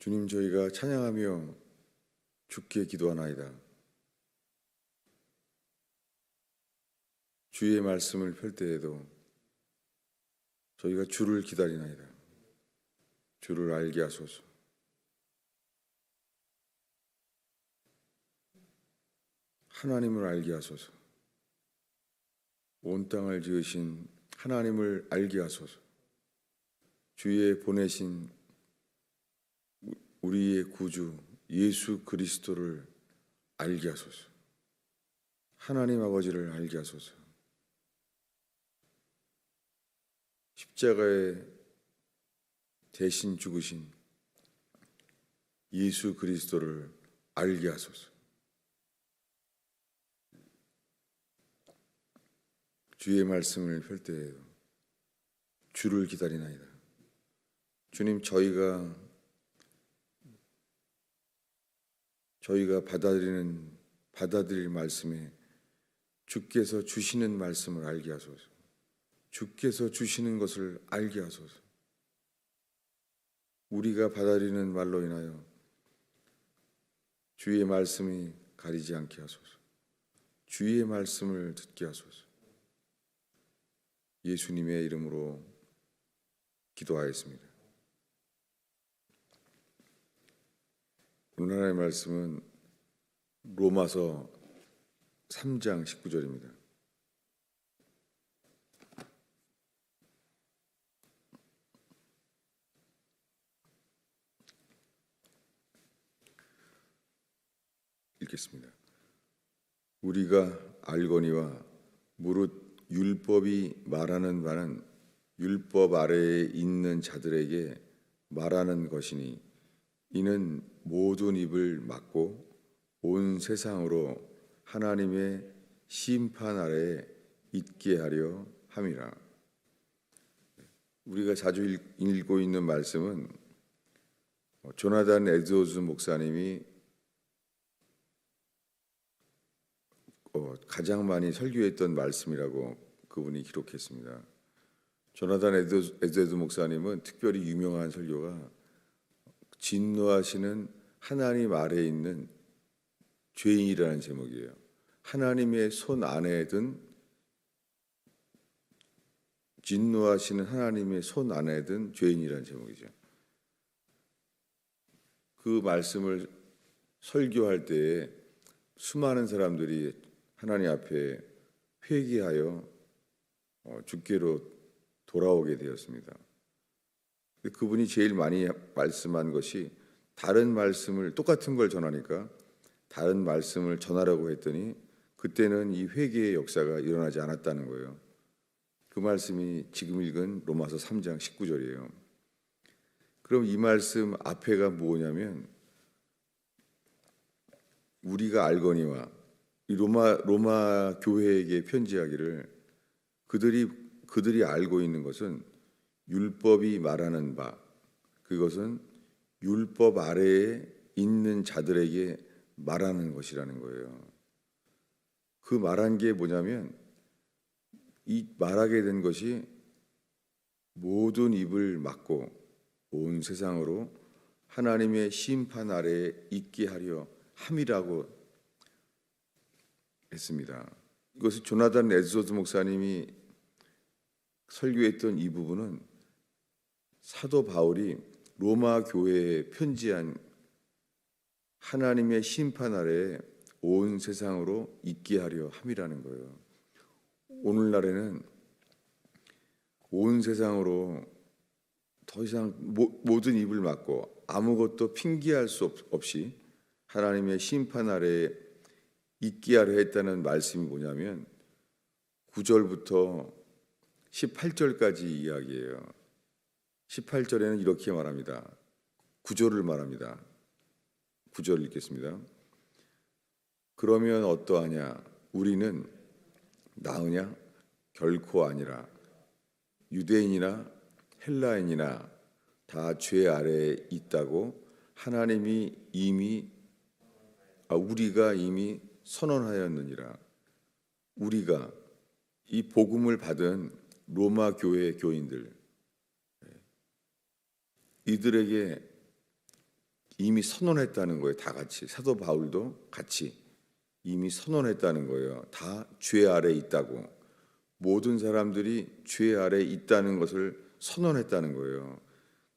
주님, 저희가 찬양하며 주께 기도하나이다. 주의 말씀을 펼 때에도 저희가 주를 기다리나이다. 주를 알게 하소서. 하나님을 알게 하소서. 온 땅을 지으신 하나님을 알게 하소서. 주의 보내신 우리의 구주 예수 그리스도를 알게 하소서. 하나님 아버지를 알게 하소서. 십자가에 대신 죽으신 예수 그리스도를 알게 하소서. 주의 말씀을 펼 때에도 주를 기다리나이다. 주님, 저희가 받아들일 말씀에 주께서 주시는 말씀을 알게 하소서. 주께서 주시는 것을 알게 하소서. 우리가 받아들이는 말로 인하여 주의 말씀이 가리지 않게 하소서. 주의 말씀을 듣게 하소서. 예수님의 이름으로 기도하였습니다. 오늘 하나님의 말씀은 로마서 3장 19절입니다. 읽겠습니다. 우리가 알거니와 무릇 율법이 말하는 바는 율법 아래에 있는 자들에게 말하는 것이니 이는 모든 입을 막고 온 세상으로 하나님의 심판 아래에 있게 하려 함이라. 우리가 자주 읽고 있는 말씀은 조나단 에드워즈 목사님이 가장 많이 설교했던 말씀이라고 그분이 기록했습니다. 조나단 에드워즈 목사님은 특별히 유명한 설교가 진노하시는 하나님 아래에 있는 죄인이라는 제목이에요. 하나님의 손 안에 든 진노하시는 하나님의 손 안에 든 죄인이라는 제목이죠. 그 말씀을 설교할 때에 수많은 사람들이 하나님 앞에 회개하여 주께로 돌아오게 되었습니다. 그분이 제일 많이 말씀한 것이 다른 말씀을 똑같은 걸 전하니까 다른 말씀을 전하라고 했더니 그때는 이 회개의 역사가 일어나지 않았다는 거예요. 그 말씀이 지금 읽은 로마서 3장 19절이에요. 그럼 이 말씀 앞에가 뭐냐면 우리가 알거니와 이 로마 교회에게 편지하기를 그들이 알고 있는 것은 율법이 말하는 바, 그것은 율법 아래에 있는 자들에게 말하는 것이라는 거예요. 그 말한 게 뭐냐면 이 말하게 된 것이 모든 입을 막고 온 세상으로 하나님의 심판 아래에 있게 하려 함이라고 했습니다. 이것을 조나단 에드워즈 목사님이 설교했던 이 부분은 사도 바울이 로마 교회에 편지한 하나님의 심판 아래에 온 세상으로 있게 하려 함이라는 거예요. 오늘날에는 온 세상으로 더 이상 모든 입을 막고 아무것도 핑계할 수 없이 하나님의 심판 아래에 있게 하려 했다는 말씀이 뭐냐면 9절부터 18절까지 이야기예요. 18절에는 이렇게 말합니다. 9절을 말합니다. 9절 읽겠습니다. 그러면 어떠하냐? 우리는 나으냐? 결코 아니라. 유대인이나 헬라인이나 다 죄 아래에 있다고 하나님이 우리가 이미 선언하였느니라. 우리가 이 복음을 받은 로마 교회 교인들, 이들에게 이미 선언했다는 거예요. 다 같이. 사도 바울도 같이 이미 선언했다는 거예요. 다 죄 아래 있다고. 모든 사람들이 죄 아래 있다는 것을 선언했다는 거예요.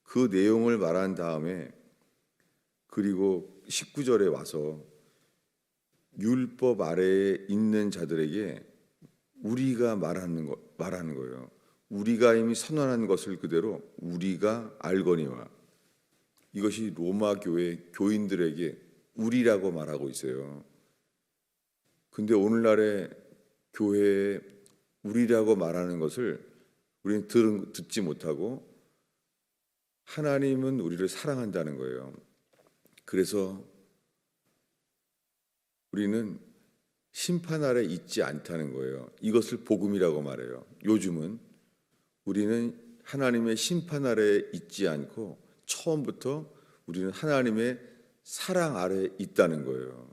그 내용을 말한 다음에 그리고 19절에 와서 율법 아래에 있는 자들에게 우리가 말하는 거예요. 우리가 이미 선언한 것을 그대로 우리가 알거니와. 이것이 로마 교회 교인들에게 우리라고 말하고 있어요. 근데 오늘날의 교회에 우리라고 말하는 것을 우리는 듣지 못하고 하나님은 우리를 사랑한다는 거예요. 그래서 우리는 심판 아래 있지 않다는 거예요. 이것을 복음이라고 말해요. 요즘은 우리는 하나님의 심판 아래 있지 않고 처음부터 우리는 하나님의 사랑 아래 있다는 거예요.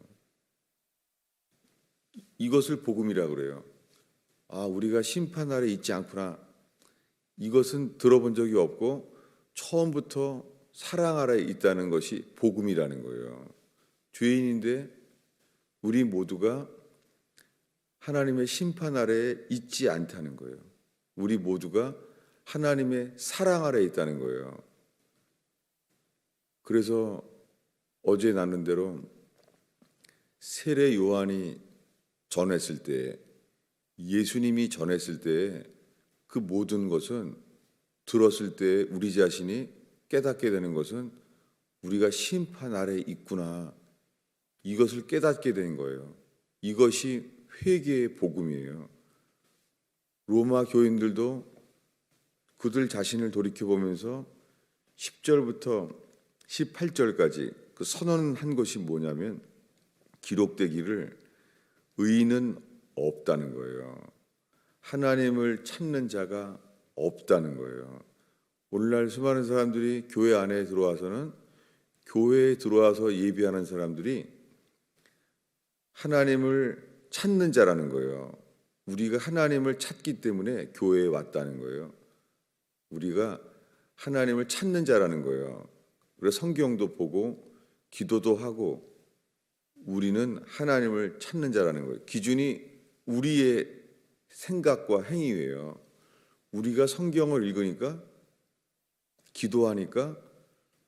이것을 복음이라고 그래요. 아, 우리가 심판 아래 있지 않구나. 이것은 들어본 적이 없고 처음부터 사랑 아래 있다는 것이 복음이라는 거예요. 죄인인데 우리 모두가 하나님의 심판 아래에 있지 않다는 거예요. 우리 모두가 하나님의 사랑 아래에 있다는 거예요. 그래서 어제 나눈 대로 세례 요한이 전했을 때, 예수님이 전했을 때 그 모든 것은 들었을 때 우리 자신이 깨닫게 되는 것은 우리가 심판 아래에 있구나. 이것을 깨닫게 된 거예요. 이것이 회개의 복음이에요. 로마 교인들도 그들 자신을 돌이켜보면서 10절부터 18절까지 그 선언한 것이 뭐냐면 기록되기를 의인은 없다는 거예요. 하나님을 찾는 자가 없다는 거예요. 오늘날 수많은 사람들이 교회 안에 들어와서는 교회에 들어와서 예배하는 사람들이 하나님을 찾는 자라는 거예요. 우리가 하나님을 찾기 때문에 교회에 왔다는 거예요. 우리가 하나님을 찾는 자라는 거예요. 그래서 성경도 보고 기도도 하고 우리는 하나님을 찾는 자라는 거예요. 기준이 우리의 생각과 행위예요. 우리가 성경을 읽으니까 기도하니까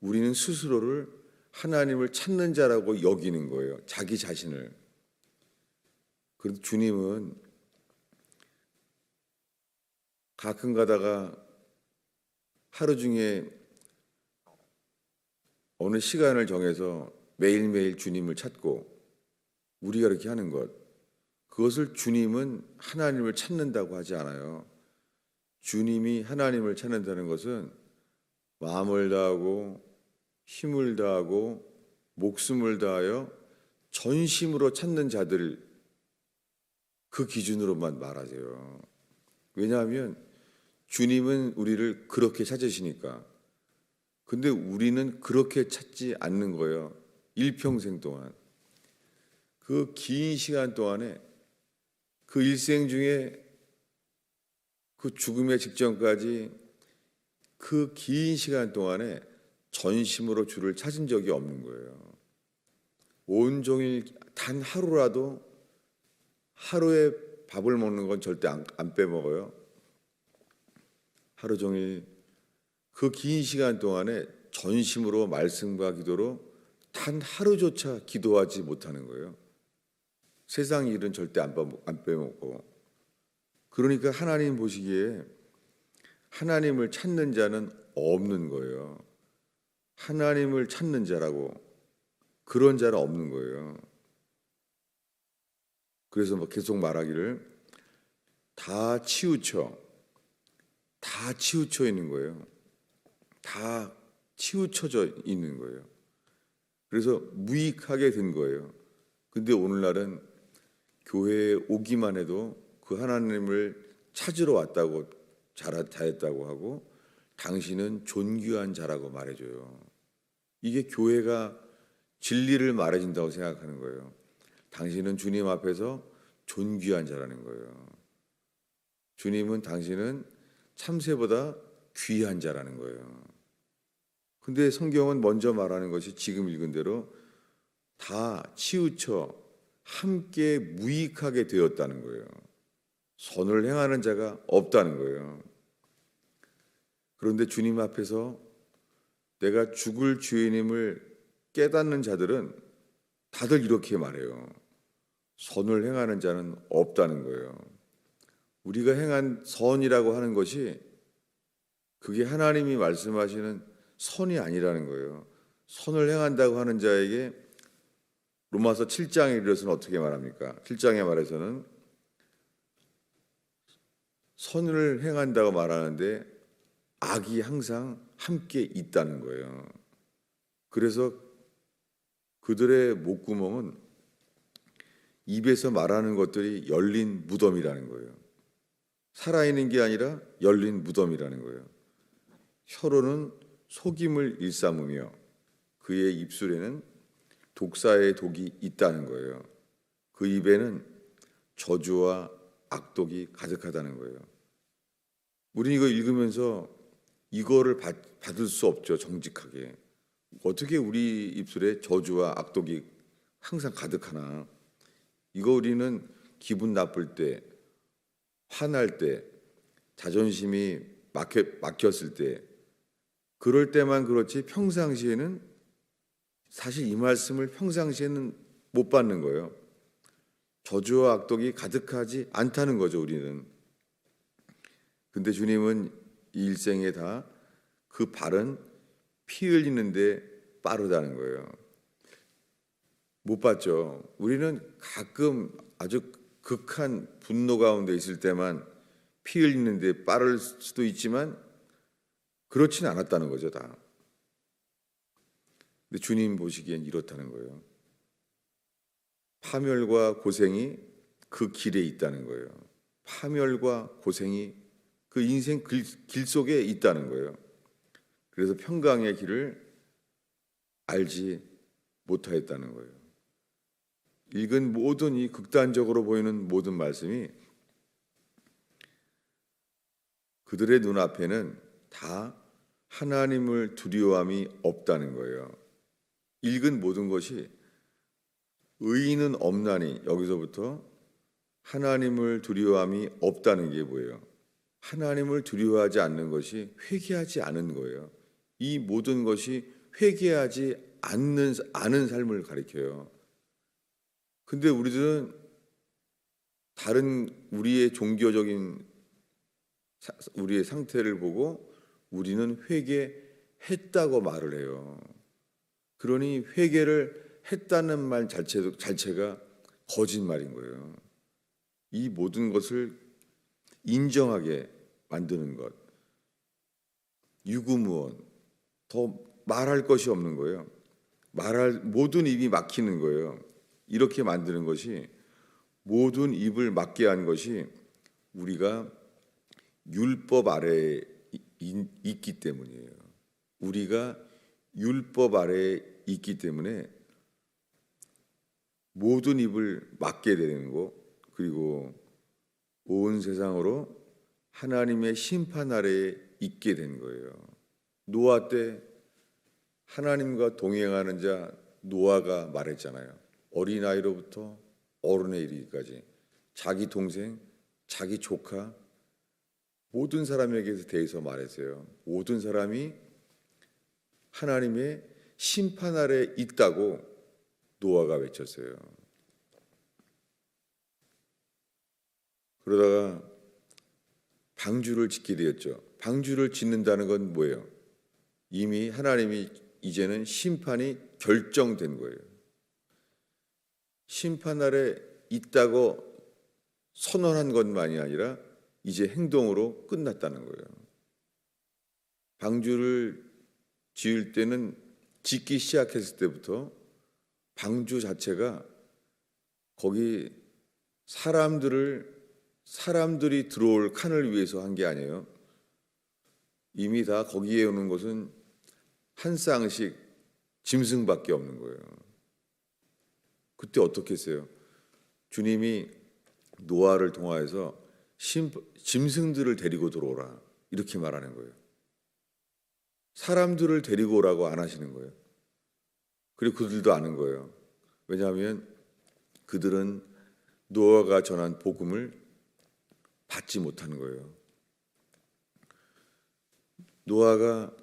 우리는 스스로를 하나님을 찾는 자라고 여기는 거예요. 자기 자신을. 그래도 주님은 가끔 가다가 하루 중에 어느 시간을 정해서 매일매일 주님을 찾고 우리가 이렇게 하는 것, 그것을 주님은 하나님을 찾는다고 하지 않아요. 주님이 하나님을 찾는다는 것은 마음을 다하고 힘을 다하고 목숨을 다하여 전심으로 찾는 자들, 그 기준으로만 말하세요. 왜냐하면 주님은 우리를 그렇게 찾으시니까. 근데 우리는 그렇게 찾지 않는 거예요. 일평생 동안. 그 긴 시간 동안에 그 일생 중에 그 죽음의 직전까지 그 긴 시간 동안에 전심으로 주를 찾은 적이 없는 거예요. 온종일 단 하루라도 하루에 밥을 먹는 건 절대 안 빼먹어요. 하루 종일 그 긴 시간 동안에 전심으로 말씀과 기도로 단 하루조차 기도하지 못하는 거예요. 세상 일은 절대 안 빼먹고. 그러니까 하나님 보시기에 하나님을 찾는 자는 없는 거예요. 하나님을 찾는 자라고 그런 자는 없는 거예요. 그래서 계속 말하기를 다 치우쳐 있는 거예요. 다 치우쳐져 있는 거예요. 그래서 무익하게 된 거예요. 근데 오늘날은 교회에 오기만 해도 그 하나님을 찾으러 왔다고 잘했다고 하고 당신은 존귀한 자라고 말해줘요. 이게 교회가 진리를 말해준다고 생각하는 거예요. 당신은 주님 앞에서 존귀한 자라는 거예요. 주님은 당신은 참새보다 귀한 자라는 거예요. 근데 성경은 먼저 말하는 것이 지금 읽은 대로 다 치우쳐 함께 무익하게 되었다는 거예요. 선을 행하는 자가 없다는 거예요. 그런데 주님 앞에서 내가 죽을 죄인임을 깨닫는 자들은 다들 이렇게 말해요. 선을 행하는 자는 없다는 거예요. 우리가 행한 선이라고 하는 것이 그게 하나님이 말씀하시는 선이 아니라는 거예요. 선을 행한다고 하는 자에게 로마서 7장에 이르러서는 어떻게 말합니까? 7장에 말해서는 선을 행한다고 말하는데 악이 항상 함께 있다는 거예요. 그래서 그들의 목구멍은 입에서 말하는 것들이 열린 무덤이라는 거예요. 살아있는 게 아니라 열린 무덤이라는 거예요. 혀로는 속임을 일삼으며 그의 입술에는 독사의 독이 있다는 거예요. 그 입에는 저주와 악독이 가득하다는 거예요. 우리는 이거 읽으면서 이거를 받을 수 없죠. 정직하게. 어떻게 우리 입술에 저주와 악독이 항상 가득하나. 이거 우리는 기분 나쁠 때, 화날 때, 자존심이 막혔을 때, 그럴 때만 그렇지 평상시에는 사실 이 말씀을 평상시에는 못 받는 거예요. 저주와 악독이 가득하지 않다는 거죠, 우리는. 근데 주님은 이 일생에 다 그 발은 피 흘리는데 빠르다는 거예요. 못 봤죠. 우리는 가끔 아주 극한 분노 가운데 있을 때만 피 흘리는데 빠를 수도 있지만 그렇지는 않았다는 거죠, 다. 근데 주님 보시기엔 이렇다는 거예요. 파멸과 고생이 그 길에 있다는 거예요. 파멸과 고생이 그 인생 길 속에 있다는 거예요. 그래서 평강의 길을 알지 못하였다는 거예요. 읽은 모든 이 극단적으로 보이는 모든 말씀이 그들의 눈앞에는 다 하나님을 두려움이 없다는 거예요. 읽은 모든 것이 의인은 없나니 여기서부터 하나님을 두려움이 없다는 게 뭐예요? 하나님을 두려워하지 않는 것이 회개하지 않은 거예요. 이 모든 것이 회개하지 않은 삶을 가리켜요. 근데 우리들은 다른 우리의 종교적인 우리의 상태를 보고 우리는 회개했다고 말을 해요. 그러니 회개를 했다는 말 자체가 거짓말인 거예요. 이 모든 것을 인정하게 만드는 것, 유구무원, 더 말할 것이 없는 거예요. 말할 모든 입이 막히는 거예요. 이렇게 만드는 것이 모든 입을 막게 한 것이 우리가 율법 아래에 있기 때문이에요. 우리가 율법 아래에 있기 때문에 모든 입을 막게 되는 거, 그리고 온 세상으로 하나님의 심판 아래에 있게 된 거예요. 노아 때 하나님과 동행하는 자 노아가 말했잖아요. 어린아이로부터 어른에 이르기까지 자기 동생, 자기 조카 모든 사람에게 대해서 말했어요. 모든 사람이 하나님의 심판 아래 있다고 노아가 외쳤어요. 그러다가 방주를 짓게 되었죠. 방주를 짓는다는 건 뭐예요? 이미 하나님이 이제는 심판이 결정된 거예요. 심판 아래 있다고 선언한 것만이 아니라 이제 행동으로 끝났다는 거예요. 방주를 지을 때는 짓기 시작했을 때부터 방주 자체가 거기 사람들이 들어올 칸을 위해서 한 게 아니에요. 이미 다 거기에 오는 것은 한 쌍씩 짐승밖에 없는 거예요. 그때 어떻게 했어요? 주님이 노아를 통하여서 짐승들을 데리고 들어오라 이렇게 말하는 거예요. 사람들을 데리고 오라고 안 하시는 거예요. 그리고 그들도 아는 거예요. 왜냐하면 그들은 노아가 전한 복음을 받지 못하는 거예요. 노아가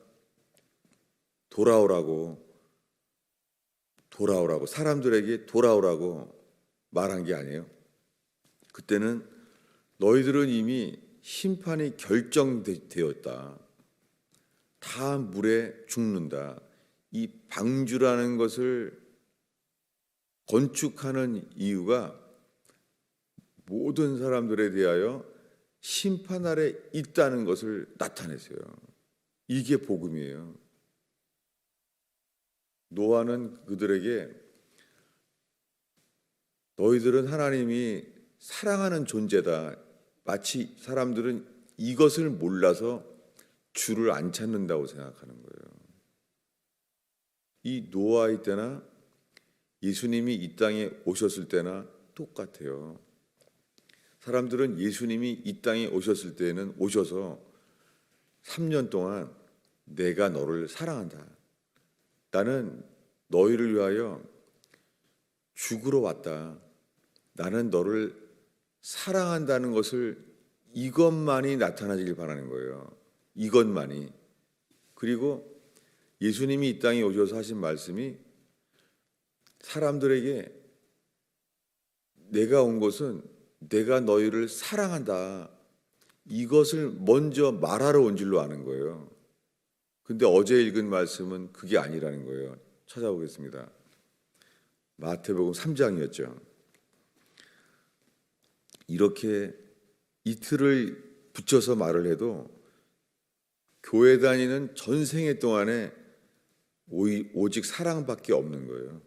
돌아오라고 사람들에게 돌아오라고 말한 게 아니에요. 그때는 너희들은 이미 심판이 결정되었다. 다 물에 죽는다. 이 방주라는 것을 건축하는 이유가 모든 사람들에 대하여 심판 아래 있다는 것을 나타냈어요. 이게 복음이에요. 노아는 그들에게 너희들은 하나님이 사랑하는 존재다. 마치 사람들은 이것을 몰라서 주를 안 찾는다고 생각하는 거예요. 이 노아의 때나 예수님이 이 땅에 오셨을 때나 똑같아요. 사람들은 예수님이 이 땅에 오셨을 때는 오셔서 3년 동안 내가 너를 사랑한다. 나는 너희를 위하여 죽으러 왔다. 나는 너를 사랑한다는 것을 이것만이 나타나길 바라는 거예요. 이것만이. 그리고 예수님이 이 땅에 오셔서 하신 말씀이 사람들에게 내가 온 것은 내가 너희를 사랑한다. 이것을 먼저 말하러 온 줄로 아는 거예요. 근데 어제 읽은 말씀은 그게 아니라는 거예요. 찾아보겠습니다. 마태복음 3장이었죠. 이렇게 이틀을 붙여서 말을 해도 교회 다니는 전생애 동안에 오직 사랑밖에 없는 거예요.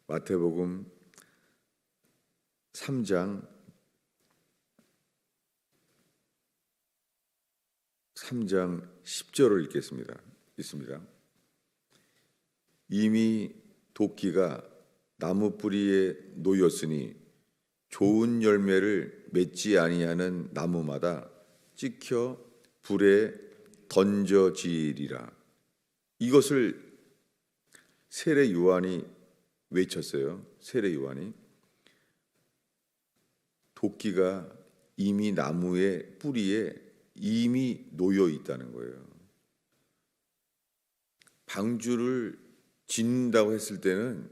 마태복음 3장 10절을 읽습니다. 이미 도끼가 나무 뿌리에 놓였으니 좋은 열매를 맺지 아니하는 나무마다 찍혀 불에 던져지리라. 이것을 세례 요한이 외쳤어요. 세례 요한이. 도끼가 이미 나무의 뿌리에 이미 놓여 있다는 거예요. 방주를 짓는다고 했을 때는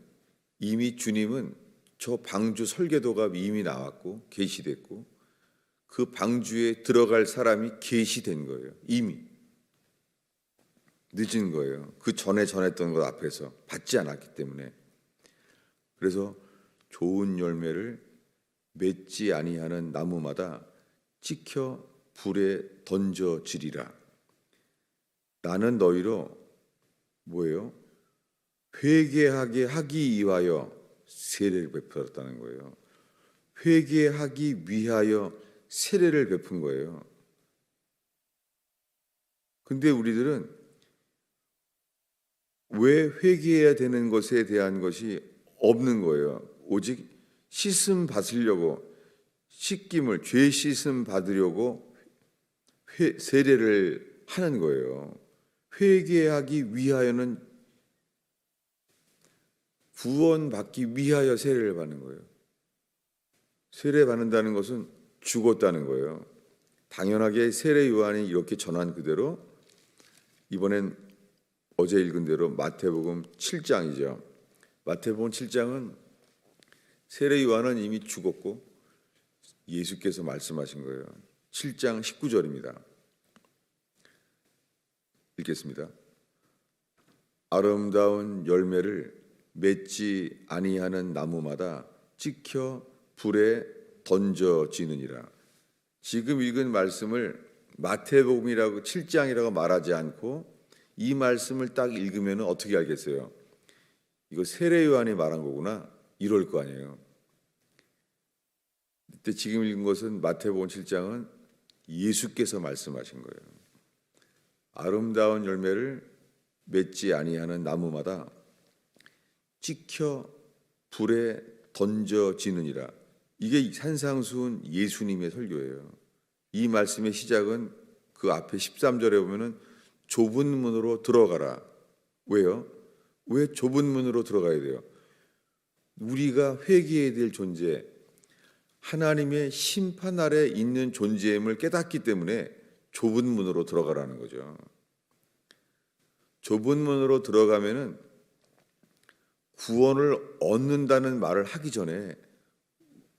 이미 주님은 저 방주 설계도가 이미 나왔고 계시됐고 그 방주에 들어갈 사람이 계시된 거예요. 이미 늦은 거예요. 그 전에 전했던 것 앞에서 받지 않았기 때문에. 그래서 좋은 열매를 맺지 아니하는 나무마다 찍혀 불에 던져지리라. 나는 너희로 뭐예요? 회개하게 하기 위하여 세례를 베풀었다는 거예요. 회개하기 위하여 세례를 베푼 거예요. 근데 우리들은 왜 회개해야 되는 것에 대한 것이 없는 거예요. 오직 씻음 받으려고 씻김을 죄 씻음 받으려고 세례를 하는 거예요. 회개하기 위하여는 구원받기 위하여 세례를 받는 거예요. 세례 받는다는 것은 죽었다는 거예요. 당연하게 세례 요한이 이렇게 전한 그대로 이번엔 어제 읽은 대로 마태복음 7장이죠. 마태복음 7장은 세례 요한은 이미 죽었고 예수께서 말씀하신 거예요. 7장 19절입니다. 읽겠습니다. 아름다운 열매를 맺지 아니하는 나무마다 찍혀 불에 던져지느니라. 지금 읽은 말씀을 마태복음이라고 7장이라고 말하지 않고 이 말씀을 딱 읽으면 어떻게 알겠어요? 이거 세례 요한이 말한 거구나 이럴 거 아니에요. 그때 지금 읽은 것은 마태복음 7장은 예수께서 말씀하신 거예요. 아름다운 열매를 맺지 아니하는 나무마다 찍혀 불에 던져지느니라. 이게 산상수훈 예수님의 설교예요. 이 말씀의 시작은 그 앞에 13절에 보면은 좁은 문으로 들어가라. 왜요? 왜 좁은 문으로 들어가야 돼요? 우리가 회개해야 될 존재, 하나님의 심판 아래 있는 존재임을 깨닫기 때문에 좁은 문으로 들어가라는 거죠. 좁은 문으로 들어가면은 구원을 얻는다는 말을 하기 전에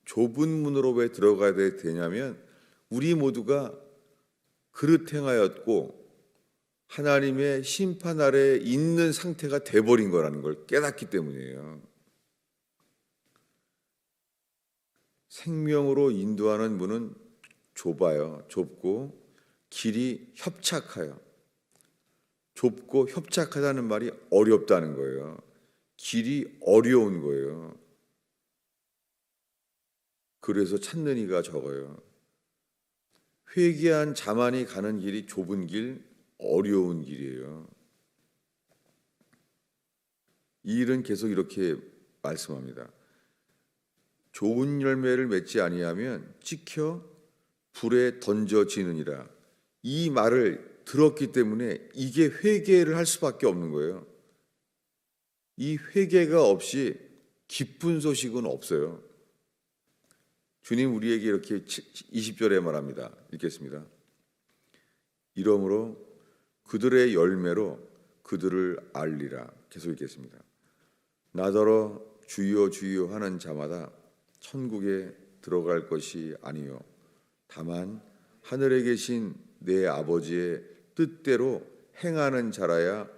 좁은 문으로 왜 들어가야 되냐면 우리 모두가 그릇 행하였고 하나님의 심판 아래 있는 상태가 돼버린 거라는 걸 깨닫기 때문이에요. 생명으로 인도하는 문은 좁아요. 좁고 길이 협착해요. 좁고 협착하다는 말이 어렵다는 거예요. 길이 어려운 거예요. 그래서 찾는 이가 적어요. 회개한 자만이 가는 길이 좁은 길, 어려운 길이에요. 이 일은 계속 이렇게 말씀합니다. 좋은 열매를 맺지 아니하면 찍혀 불에 던져지느니라. 이 말을 들었기 때문에 이게 회개를 할 수밖에 없는 거예요. 이 회개가 없이 기쁜 소식은 없어요. 주님 우리에게 이렇게 20절에 말합니다. 읽겠습니다. 이러므로 그들의 열매로 그들을 알리라. 계속 읽겠습니다. 나더러 주여 주여 하는 자마다 천국에 들어갈 것이 아니요 다만 하늘에 계신 내 아버지의 뜻대로 행하는 자라야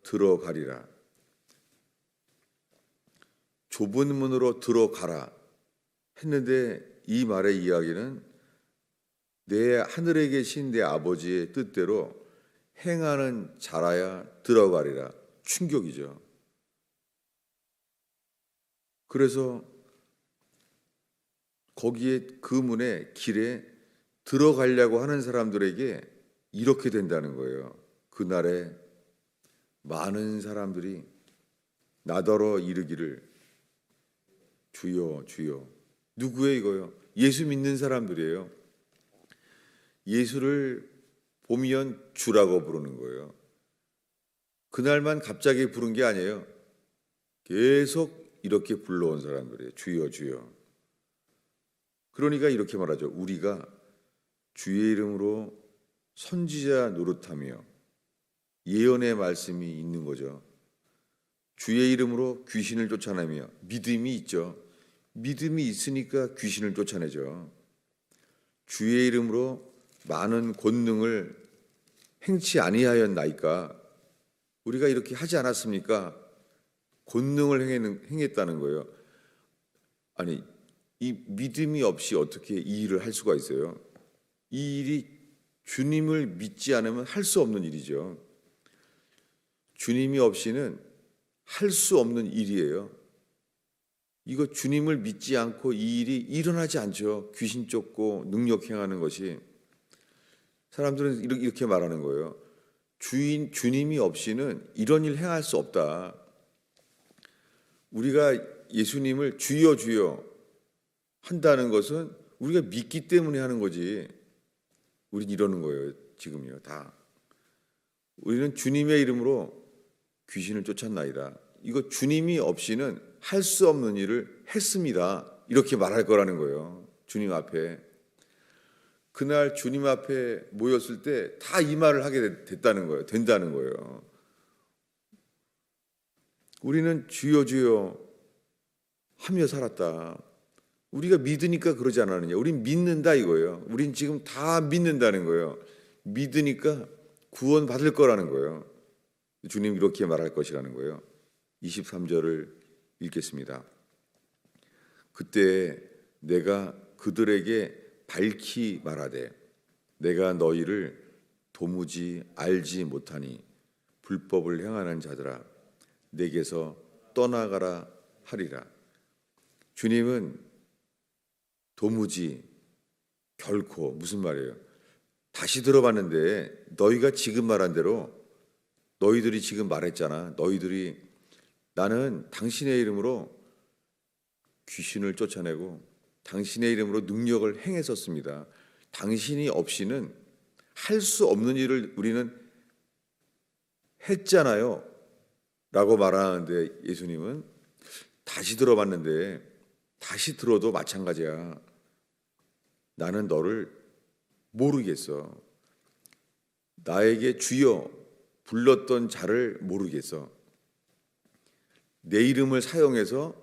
들어가리라. 좁은 문으로 들어가라 했는데 이 말의 이야기는 내 하늘에 계신 내 아버지의 뜻대로 행하는 자라야 들어가리라. 충격이죠. 그래서 거기에 그 문에 길에 들어가려고 하는 사람들에게 이렇게 된다는 거예요. 그날에 많은 사람들이 나더러 이르기를 주여 주여. 누구예요 이거요? 예수 믿는 사람들이에요. 예수를 보면 주라고 부르는 거예요. 그날만 갑자기 부른 게 아니에요. 계속 이렇게 불러온 사람들이에요. 주여 주여. 그러니까 이렇게 말하죠. 우리가 주의 이름으로 선지자 노릇하며 예언의 말씀이 있는 거죠. 주의 이름으로 귀신을 쫓아내며 믿음이 있죠. 믿음이 있으니까 귀신을 쫓아내죠. 주의 이름으로 많은 권능을 행치 아니하였나이까. 우리가 이렇게 하지 않았습니까? 권능을 행했다는 거예요. 아니, 이 믿음이 없이 어떻게 이 일을 할 수가 있어요? 이 일이 주님을 믿지 않으면 할 수 없는 일이죠. 주님이 없이는 할 수 없는 일이에요. 이거 주님을 믿지 않고 이 일이 일어나지 않죠. 귀신 쫓고 능력 행하는 것이. 사람들은 이렇게 말하는 거예요. 주님이 없이는 이런 일 행할 수 없다. 우리가 예수님을 주여 주여 한다는 것은 우리가 믿기 때문에 하는 거지. 우린 이러는 거예요. 지금요. 다. 우리는 주님의 이름으로 귀신을 쫓았나이다. 이거 주님이 없이는 할 수 없는 일을 했습니다. 이렇게 말할 거라는 거예요. 주님 앞에. 그날 주님 앞에 모였을 때 다 이 말을 하게 됐다는 거예요. 된다는 거예요. 우리는 주여 주여 하며 살았다. 우리가 믿으니까 그러지 않았느냐. 우린 믿는다 이거예요. 우린 지금 다 믿는다는 거예요. 믿으니까 구원 받을 거라는 거예요. 주님 이렇게 말할 것이라는 거예요. 23절을 읽겠습니다. 그때 내가 그들에게 밝히 말하되 내가 너희를 도무지 알지 못하니 불법을 행하는 자들아 내게서 떠나가라 하리라. 주님은 도무지 결코 무슨 말이에요? 다시 들어봤는데 너희가 지금 말한 대로 너희들이 지금 말했잖아. 너희들이 나는 당신의 이름으로 귀신을 쫓아내고 당신의 이름으로 능력을 행했었습니다. 당신이 없이는 할 수 없는 일을 우리는 했잖아요 라고 말하는데 예수님은 다시 들어봤는데 다시 들어도 마찬가지야. 나는 너를 모르겠어. 나에게 주여 불렀던 자를 모르겠어. 내 이름을 사용해서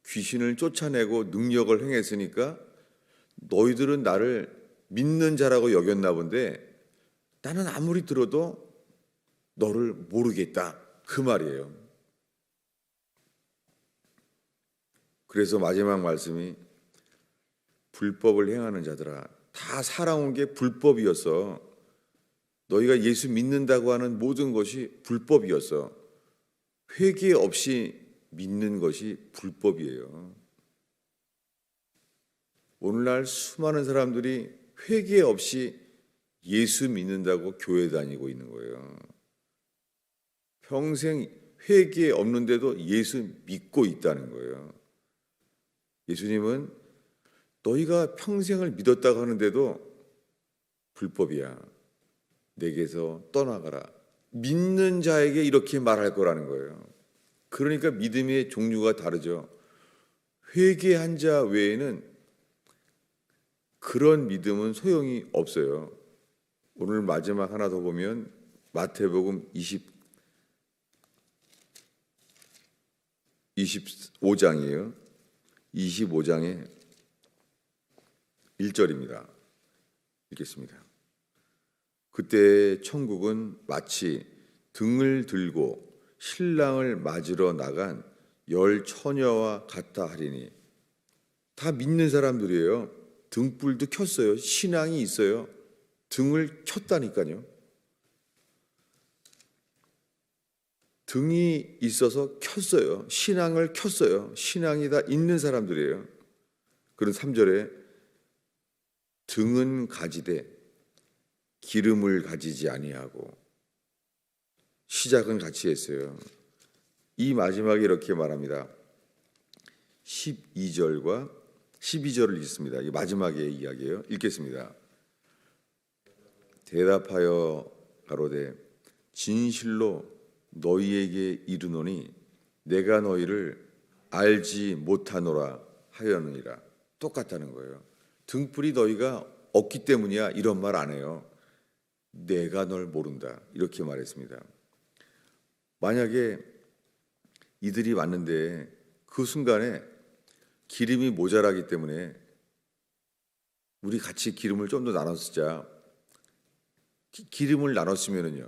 귀신을 쫓아내고 능력을 행했으니까 너희들은 나를 믿는 자라고 여겼나 본데 나는 아무리 들어도 너를 모르겠다. 그 말이에요. 그래서 마지막 말씀이 불법을 행하는 자들아, 다 살아온 게 불법이었어. 너희가 예수 믿는다고 하는 모든 것이 불법이었어. 회개 없이 믿는 것이 불법이에요. 오늘날 수많은 사람들이 회개 없이 예수 믿는다고 교회 다니고 있는 거예요. 평생 회개 없는데도 예수 믿고 있다는 거예요. 예수님은 너희가 평생을 믿었다고 하는데도 불법이야. 내게서 떠나가라. 믿는 자에게 이렇게 말할 거라는 거예요. 그러니까 믿음의 종류가 다르죠. 회개한 자 외에는 그런 믿음은 소용이 없어요. 오늘 마지막 하나 더 보면 마태복음 25장이에요. 25장의 1절입니다. 읽겠습니다. 그때 천국은 마치 등을 들고 신랑을 맞으러 나간 10 처녀와 같다 하리니. 다 믿는 사람들이에요. 등불도 켰어요. 신앙이 있어요. 등을 켰다니까요. 등이 있어서 켰어요. 신앙을 켰어요. 신앙이 다 있는 사람들이에요. 그런 3절에 등은 가지되 기름을 가지지 아니하고. 시작은 같이 했어요. 이 마지막에 이렇게 말합니다. 12절을 읽습니다. 이 마지막의 이야기예요. 읽겠습니다. 대답하여 가로되 진실로 너희에게 이르노니 내가 너희를 알지 못하노라 하였느니라. 똑같다는 거예요. 등불이 너희가 없기 때문이야 이런 말 안 해요. 내가 널 모른다 이렇게 말했습니다. 만약에 이들이 왔는데 그 순간에 기름이 모자라기 때문에 우리 같이 기름을 좀 더 나눠 쓰자. 기름을 나눴으면은요.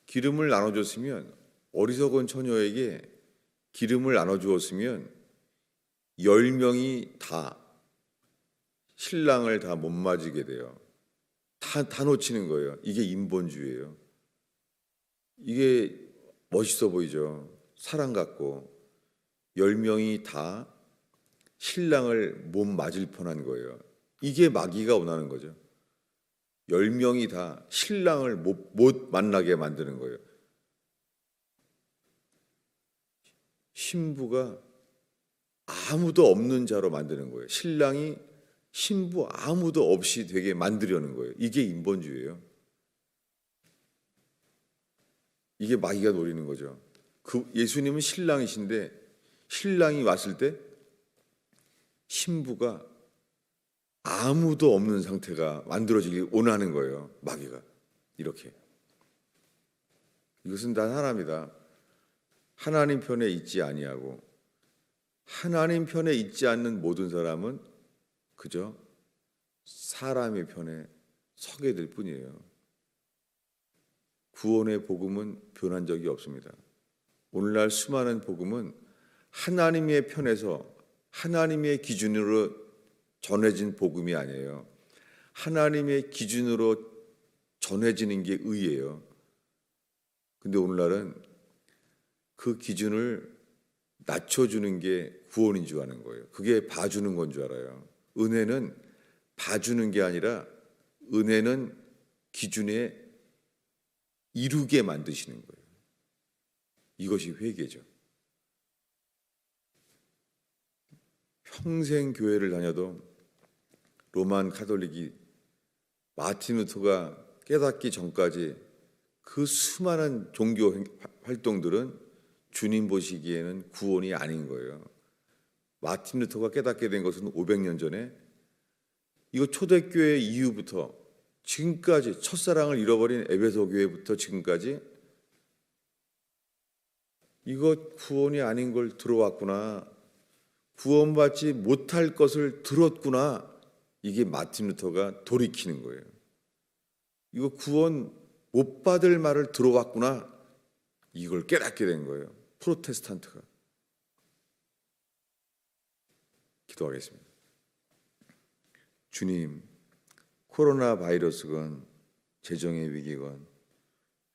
기름을 나눠줬으면 어리석은 처녀에게 기름을 나눠주었으면 10명이 다 신랑을 다 못 맞이게 돼요. 다 놓치는 거예요. 이게 인본주의예요. 이게 멋있어 보이죠. 사랑 같고 10명이 다 신랑을 못 맞을 뻔한 거예요. 이게 마귀가 원하는 거죠. 10명이 다 신랑을 못 만나게 만드는 거예요. 신부가 아무도 없는 자로 만드는 거예요. 신랑이 신부 아무도 없이 되게 만들려는 거예요. 이게 인본주의예요. 이게 마귀가 노리는 거죠. 예수님은 신랑이신데 신랑이 왔을 때 신부가 아무도 없는 상태가 만들어지길 원하는 거예요. 마귀가 이렇게. 이것은 단 하나입니다. 하나님 편에 있지 아니하고 하나님 편에 있지 않는 모든 사람은 그저 사람의 편에 서게 될 뿐이에요. 구원의 복음은 변한 적이 없습니다. 오늘날 수많은 복음은 하나님의 편에서 하나님의 기준으로 전해진 복음이 아니에요. 하나님의 기준으로 전해지는 게 의예요. 근데 오늘날은 그 기준을 낮춰주는 게 구원인 줄 아는 거예요. 그게 봐주는 건 줄 알아요. 은혜는 봐주는 게 아니라 은혜는 기준에 이루게 만드시는 거예요. 이것이 회개죠. 평생 교회를 다녀도 로만 카톨릭이 마틴 루터가 깨닫기 전까지 그 수많은 종교 활동들은 주님 보시기에는 구원이 아닌 거예요. 마틴 루터가 깨닫게 된 것은 500년 전에 이거 초대교회 이후부터 지금까지 첫사랑을 잃어버린 에베소 교회부터 지금까지 이거 구원이 아닌 걸 들어왔구나. 구원받지 못할 것을 들었구나. 이게 마틴 루터가 돌이키는 거예요. 이거 구원 못 받을 말을 들어왔구나. 이걸 깨닫게 된 거예요. 프로테스탄트가. 기도하겠습니다. 주님, 코로나 바이러스건 재정의 위기건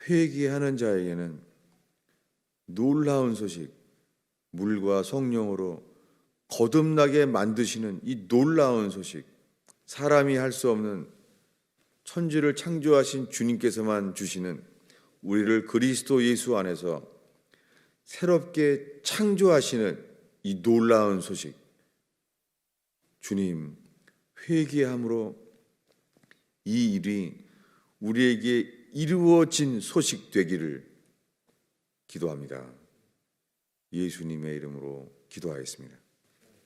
회개하는 자에게는 놀라운 소식, 물과 성령으로 거듭나게 만드시는 이 놀라운 소식, 사람이 할 수 없는 천지를 창조하신 주님께서만 주시는 우리를 그리스도 예수 안에서 새롭게 창조하시는 이 놀라운 소식, 주님, 회개함으로 이 일이 우리에게 이루어진 소식 되기를 기도합니다. 예수님의 이름으로 기도하겠습니다.